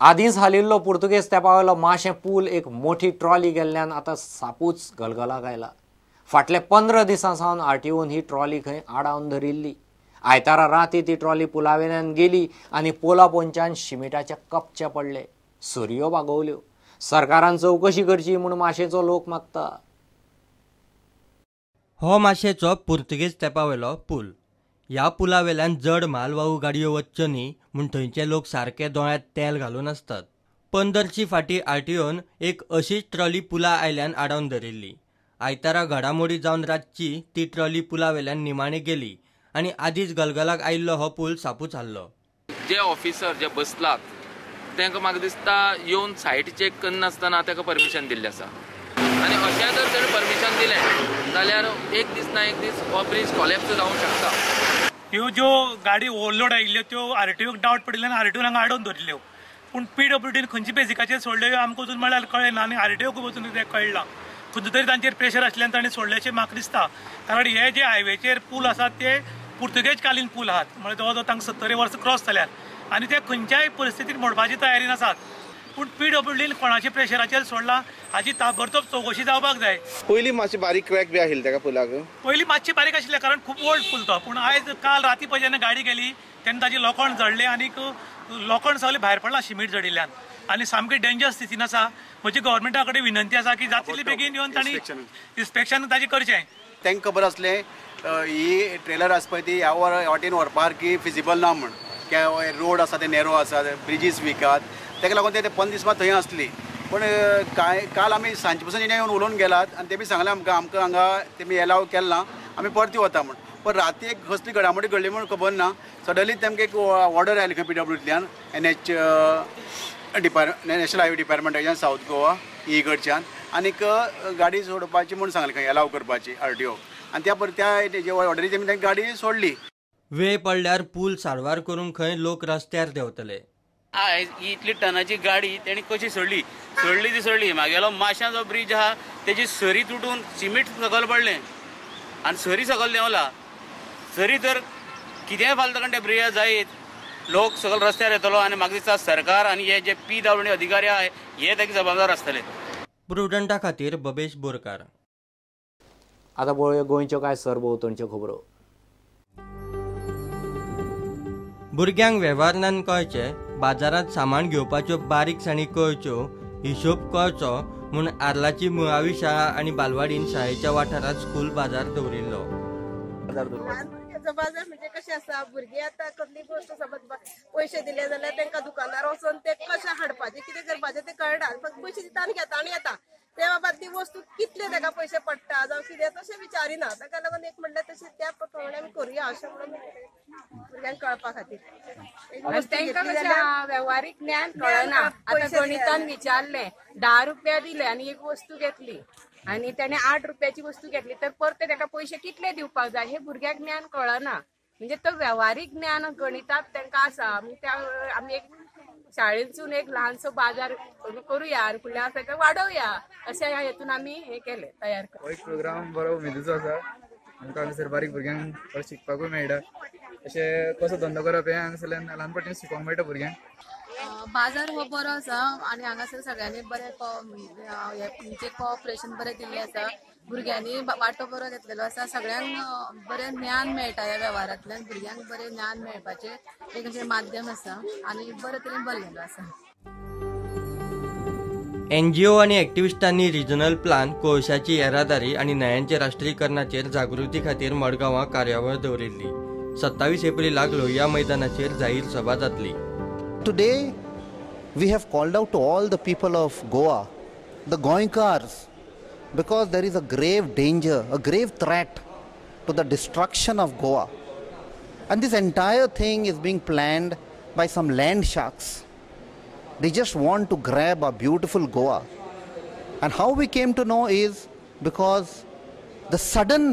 आधीच हालिल्लो पुर्तुगेज तेंपावेलो माशें पूल एक मोठी ट्रॉली गेल्ल्यान आतां सापूच गलगला गायला। फाटले 15 दिसां सावन आरटीओन ही ट्रॉली खंय आडावन धरिल्ली। आयतारा राती ती ट्रॉली पुलावेल्यान गेली आनी पोला पोंच्यान शिमिटाचे कपचे पडले, सरयो बागोवल्यो। सरकारान चवकशी करची म्हूण माशेचो लोक मागता। हो माशेचो पुर्तुगेज तेंपावेलो पूल। ह्या पुला वेल्यान जड मालवाहू गाडयो वच्च्यो न्ही म्हूण थंयचे लोक सारके दोळ्यांत तेल घालून आसतात। 15ची फाटी आरटीओन एक अशीच ट्रॉली पुला आयल्यान आडावन धरिल्ली। आयतारा घडामोडी जावन रातची ती ट्रॉली पुला वेल्यान निमाणे गेली आनी आदींच गलगलाक आयिल्लो हो पूल सापूच हाल्लो। जे ऑफिसर जे बसलात तांकां म्हाका दिसता येवन सायट चेक करनासतना ताका परमिशन दिल्लें आसा आनी अशें जर ताणें परमिशन दिलें जाल्यार एक दीस ना एक दीस हो ब्रिज कॉलेप्स जावंक शकता। ह्यो ज्यो गाडी ओव्हरलोड आयिल्ल्यो त्यो आरटीओक डावट पडिल्ल्यान आरटीओन हांगा आडोवन दवरिल्ल्यो, पूण पीडब्ल्यूडीन खंयच्या बेजिकाचेर सोडल्यो आमकां अजून म्हळ्यार कळना आनी आरटीओक अजून तें कळना। खंय तरी तांचेर प्रेशर आसल्यान ताणें सोडल्याचें म्हाका दिसता, कारण हे जे हायवेचेर पूल आसात ते पुर्तुगेज कालीन पूल आहात, म्हळ्यार जवळ जवळ तांकां 70 वर्सां क्रॉस जाल्यात आनी ते खंयच्याय परिस्थितीत मोडपाची तयारीन आसात। पूण पीडब्ल्यूडीन कोणाच्या प्रेशराचेर सोडला हाची ताबडतोब चवकशी जावपाक जाय। पयलीं मातशी बारीक क्रॅक बी आशिल्ली ताका पुलाक, पयलीं मातशी बारीक आशिल्लें कारण खूब ओल्ड पूल तो, पूण आयज काल राती पळय जेन्ना गाडी गेली तेन्ना ताची लोखंड जडलें आनीक लोखंड सगळें भायर पडलां शिमीट जडिल्ल्यान आनी सामकी डेंजर स्थितीन आसा। म्हजी गव्हर्मेंटा कडेन विनंती आसा की जाता तितले बेगीन येवन तांणी इन्स्पेक्शन ताजें करचें। तांकां खबर आसलें ही ट्रेलर आसा पळय ती ह्या वाटेन व्हरपा सारकी फिजिबल ना म्हण, कित्याक रोड आसा ते नॅरो आसात, ब्रिजीस वीक आहात, ताका लागून ते 15 दीस थंय आसली। पूण काल आमी सांजे पसून येवन उलोवन गेलात आनी ते बी सांगलें आमकां हांगा तेमी एलाव केलना, आमी परती वता म्हण। पण राती एक कसली घडामोडी घडली म्हण खबर ना, सडनली तेमकां एक ऑर्डर आयली खंय पीडब्ल्यूतल्यान NH नॅशनल हायवे डिपार्टमेंटाच्यान सावथ गोवा ही कडच्यान, आनीक गाडी सोडपाची म्हूण सांगलें खंय एलाव करपाची आरटीओ, आनी त्या ऑर्डरी तेमी तांकां गाडी सोडली। वेळ पडल्यार पूल सारवार करून खंय लोक रस्त्यार देंवतले। आयज इतली टनाची गाडी तेणी कशी सोडली ती सोडली। म्हागेलो माश्यां जो ब्रिज आहा तेजी सरी तुटून सिमीट सकयल पडलें आनी सरी सकयल देंवला। सरी तर कितेंय फालता कारण त्या ब्रिजा जायत लोक सकयल रस्त्यार येतलो आनी म्हाका दिसता सरकार आनी हे जे PWD अधिकारी आहाय हे ताका जबाबदार आसतले। प्रुडंटा खातीर बबेश बोरकार। आतां पळोवया गोंयच्यो कांय सरभोंवतणच्यो खबरो। भुरग्यांक वेव्हारांत कळचे, बाजारांत सामान घेवपाच्यो बारीकसाणी कळच्यो, हिशोब कळचो म्हूण आर्लाची मुळावी शाळा आनी बालवाडीन शाळेच्या वाठारांत स्कूल बाजार दवरिल्लो। बाजार म्हणजे कशें आसा, भुरगीं आतां कसली गोश्ट समज पयशे दिले जाल्यार तांकां दुकानार वचून ते कशें हाडपाचें कितें करपाचें तें कळना, फक्त पयशे दिता आनी घेता आनी येता। ते बाबा ती वस्तू कितले ताका पयशे पडटा जावं कितें तशें विचारिना, ताका लागून एक म्हणल्यार तशें त्या प्रमाणे आमी करुया अशें म्हणून भुरग्यांक कळपा खातीर। तांकां कशें वेव्हारीक ज्ञान कळना। आतां गणितान विचारलें 10 रुपया दिले आनी एक वस्तू घेतली आनी तेणे 8 रुपयाची वस्तू घेतली तर परते ताका पयशे कितले दिवपाक जाय हे भुरग्याक ज्ञान कळना। म्हणजे तो वेव्हारीक ज्ञान गणितात तांकां आसा। आमी एक शाळेंतसून एक ल्हानसो बाजार करुया आनी फुडल्या ताका वाडोवया अशें ह्या हेतून आमी हे केले तयार केले। हो एक प्रोग्राम बरो उमेदीचो आसा, आमकां हांगासर बारीक भुरग्यांक शिकपाकूय मेळटा, अशें कसो धंदो करप हें हांगासरल्यान ल्हानपणाच्यान शिकोवंक मेळटा भुरग्यांक। बाजार हो बरो आसा आनी हांगासर सगळ्यांनी बरें म्हणजे कोऑपरेशन बरें दिल्लें आसा। भुरग्यांनी वांटो बरो घेतलेलो आसा, सगळ्यांक बरें ज्ञान मेळटा ह्या वेव्हारांतल्यान, भुरग्यांक बरें ज्ञान मेळपाचें एक अशें माध्यम आसा आनी बरे तरेन भरलेलो आसा। NGO आनी एक्टिविस्टांनी रिजनल प्लान, कोळशाची येरादारी आनी न्हंयांचे राष्ट्रीयकरणाचेर जागृती खातीर मडगांवां कार्यावळ दवरिल्ली। 27 एप्रिलाक लोहिया मैदानाचेर जाहीर सभा जातली। Today we have called out to all the people of Goa, the Goinkars, because there is a grave danger, a grave threat to the destruction of Goa. And this entire thing is being planned by some land sharks. They just want to grab our beautiful Goa. And how we came to know is because the sudden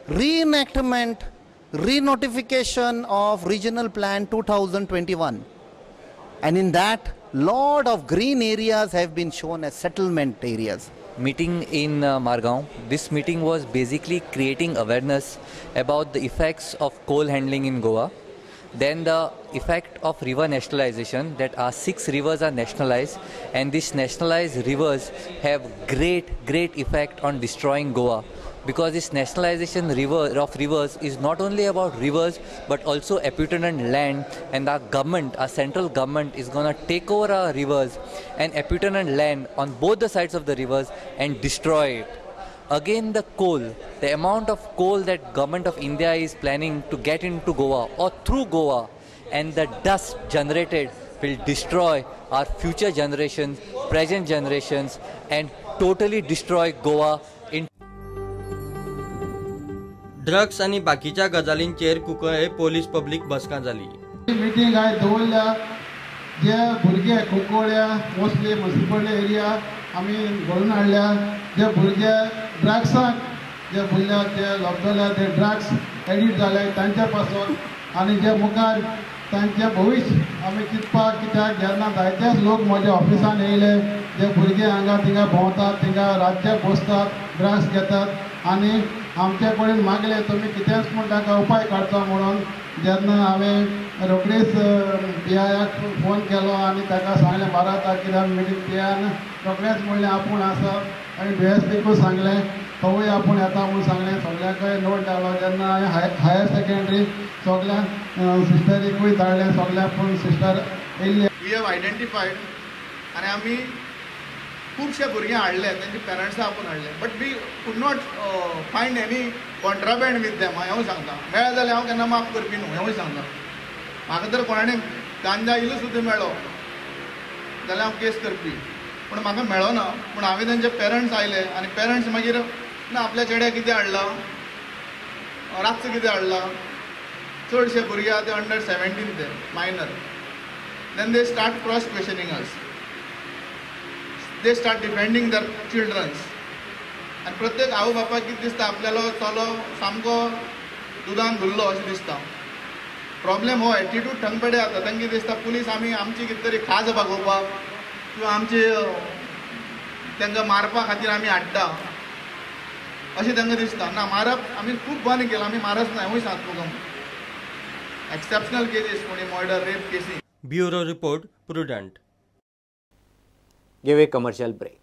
reenactment, renotification of Regional Plan 2021. And in that, lot of green areas have been shown as settlement areas. Meeting in Margaon. This meeting was basically creating awareness about the effects of coal handling in Goa. Then the effect of river nationalization, that our 6 rivers are nationalized, and these nationalized rivers have great effect on destroying Goa. Because this nationalization of rivers is not only about rivers but also appurtenant land, and our government, our central government, is going to take over our rivers and appurtenant land on both the sides of the rivers and destroy it. Again, the coal, the amount of coal that government of India is planning to get into Goa or through Goa, and the dust generated will destroy our future generations, present generations, and totally destroy Goa in. Drugs आणि बाकीच्या गजालींचेर Cuncolim police public बसका जाली. Meeting हाय दवरल्या जे भुरगे Cuncolim mostly municipal area आमी घडून हाडल्या जे भुरगे ड्रग्साक जे भुरल्या ते लॉकडावल्या ते ड्रग्स एडिक्ट जाले तांच्या पासून आनी जे मुखार तांचे भविश्य आमी चिंतपाक कित्याक जेन्ना जायतेच लोक म्हज्या ऑफिसान येयले जे भुरगे हांगा थिंगा भोंवतात थिंगा रातचे बसतात ड्रग्स घेतात आनी आमचे कडेन मागले तुमी कितेंच म्हूण ताका उपाय काडचो म्हणून जेन्ना हांवें रोखडीच पीआयाक फोन केलो आनी ताका सांगलें 12 तारखेर मिटींग पीआयान रोखडेंच म्हणलें आपूण आसा आनी डीएसपीकूय सांगलें तोवूय आपूण येता म्हूण सांगलें सगळ्यांकय नोट धाडलो जेन्ना हांवें हायर सेकंडरी सगळ्या सिस्टरीकूय धाडलें सगळ्या पूण सिस्टर येयल्ले वी हॅव आयडेंटिफायड आनी आमी खुबशे भुरगे हाडले तेंचे पेरंट्सा आपूण हाडले but we could not find any contraband with them हांव सांगता मेळ्ळें जाल्यार हांव केन्ना माफ करपी न्हू हेंवूय सांगता म्हाका जर कोणाने गांजा इल्लो सुद्दां मेळ्ळो जाल्यार हांव केस करपी पूण म्हाका मेळ्ळो ना पूण हांवें तेंचे पेरंट्स आयले आनी पेरंट्स मागीर ना आपल्या चेड्याक कितें हाडला रातचो कितें हाडला चडशे भुरगे आहा ते अंडर 17 ते minor then they start cross questioning us they start defending their childrens आनी प्रत्येक आवय बापाक कितें दिसता आपल्यालो चलो सामको दुदान धुल्लो अशें दिसता प्रॉब्लेम हो एटिट्यूड ठंगपडे जाता तांकां कितें दिसता पुलीस आमी आमची कितें तरी खाज भागोवपाक किंवा आमचे तांकां मारपा खातीर आमी हाडटा अशें तांकां दिसता ना मारप आमी खूब बंद केलां आमी मारच ना हेंवूय सांगता तुका एक्सेप्शनल केसीस कोणी murder rape cases. Bureau report prudent. Give a commercial break.